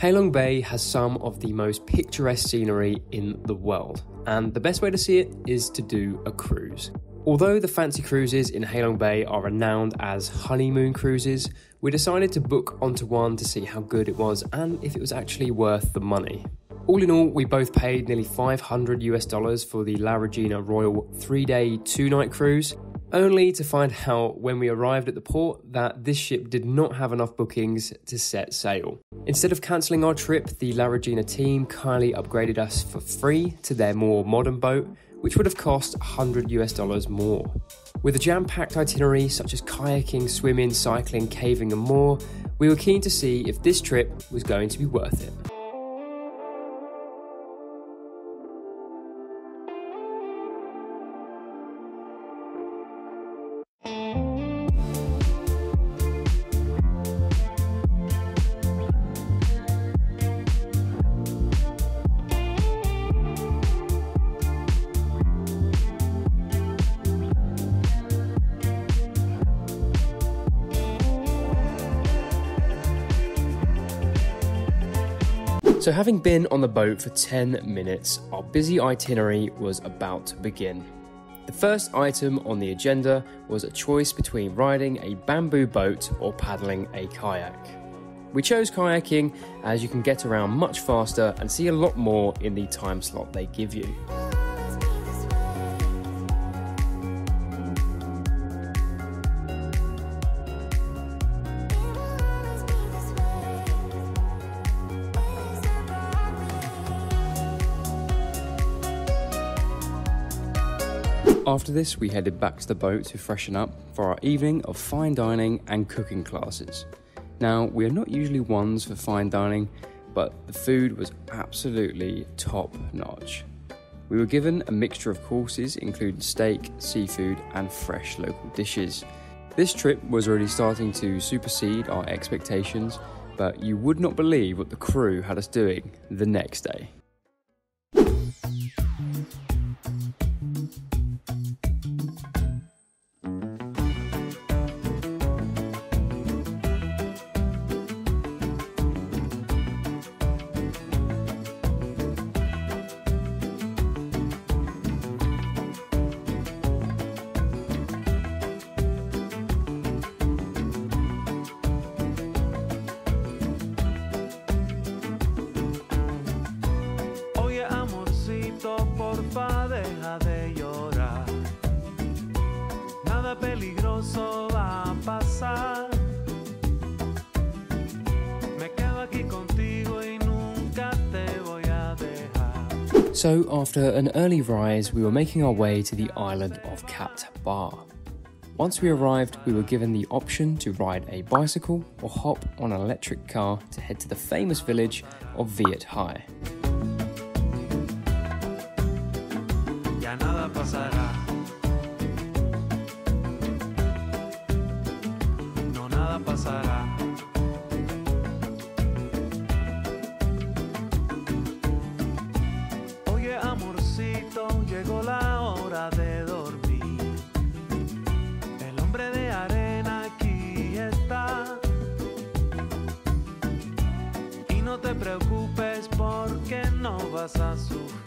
Halong Bay has some of the most picturesque scenery in the world, and the best way to see it is to do a cruise. Although the fancy cruises in Halong Bay are renowned as honeymoon cruises, we decided to book onto one to see how good it was and if it was actually worth the money. All in all, we both paid nearly $500 for the La Regina Royal 3-day, 2-night cruise, only to find out when we arrived at the port that this ship did not have enough bookings to set sail. Instead of cancelling our trip, the La Regina team kindly upgraded us for free to their more modern boat, which would have cost $100 more. With a jam-packed itinerary such as kayaking, swimming, cycling, caving and more, we were keen to see if this trip was going to be worth it. So having been on the boat for 10 minutes, our busy itinerary was about to begin. The first item on the agenda was a choice between riding a bamboo boat or paddling a kayak. We chose kayaking as you can get around much faster and see a lot more in the time slot they give you. After this, we headed back to the boat to freshen up for our evening of fine dining and cooking classes. Now, we are not usually ones for fine dining, but the food was absolutely top notch. We were given a mixture of courses including steak, seafood and fresh local dishes. This trip was already starting to supersede our expectations, but you would not believe what the crew had us doing the next day. So after an early rise, we were making our way to the island of Cat Ba. Once we arrived, we were given the option to ride a bicycle or hop on an electric car to head to the famous village of Viet Hai. Ya nada pasará. No nada pasará. Llegó la hora de dormir. El hombre de arena aquí está. Y no te preocupes porque no vas a sufrir.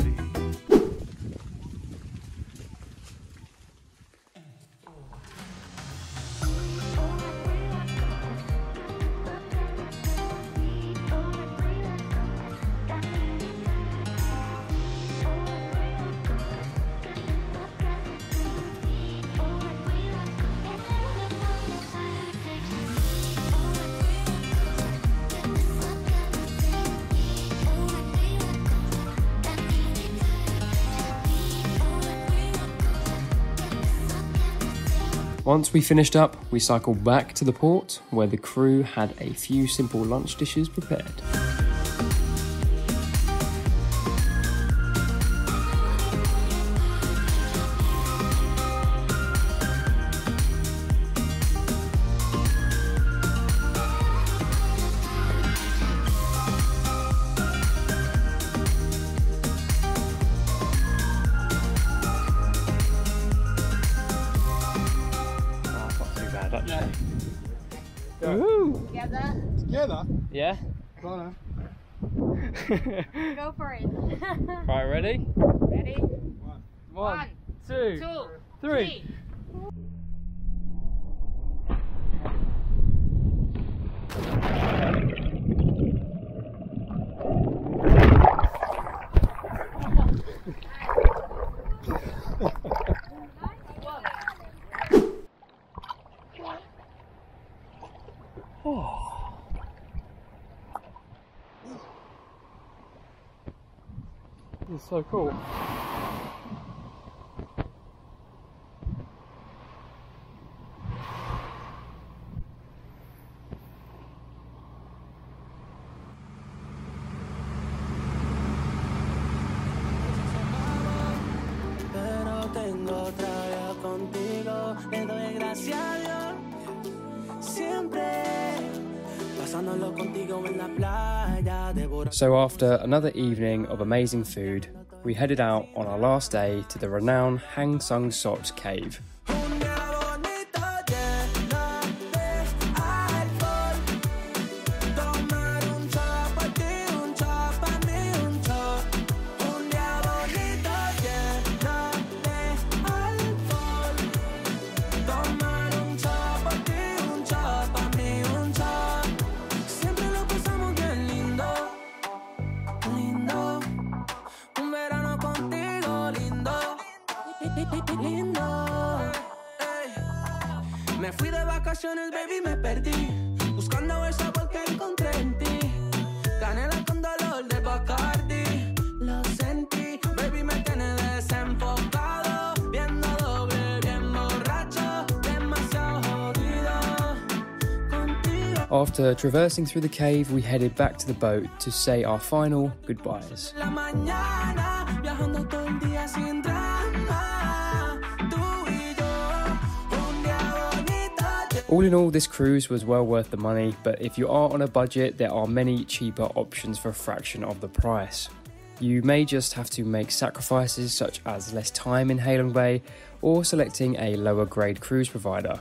Once we finished up, we cycled back to the port where the crew had a few simple lunch dishes prepared. Woohoo! Together? Yeah? Go on. Go for it. Right, ready? Ready? One, two, three. Oh. It's so cool. Pero tengo otra vez contigo, le doy gracias a Dios. Siempre pasándolo contigo en la playa. So after another evening of amazing food, we headed out on our last day to the renowned Hang Sung Sot cave. Me fui de vacaciones, baby, me perdí, buscando el sabor que encontré en ti. Canela con dolor de Bacardi, lo sentí, baby, me tiene desenfocado, viendo doble, bien borracho, demasiado jodido contigo. After traversing through the cave, we headed back to the boat to say our final goodbyes. La mañana, viajando todo el día sin drama, tú y yo, un día bonito. All in all, this cruise was well worth the money, but if you are on a budget, there are many cheaper options for a fraction of the price. You may just have to make sacrifices such as less time in Halong Bay or selecting a lower grade cruise provider.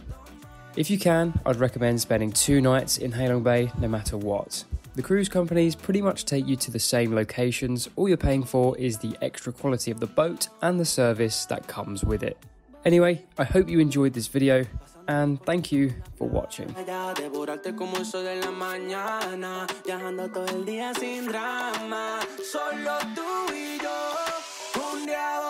If you can, I'd recommend spending 2 nights in Halong Bay no matter what. The cruise companies pretty much take you to the same locations. All you're paying for is the extra quality of the boat and the service that comes with it. Anyway, I hope you enjoyed this video and thank you for watching. Devorarte como el sol de la mañana, viajando todo el día sin drama, solo tú y yo, un día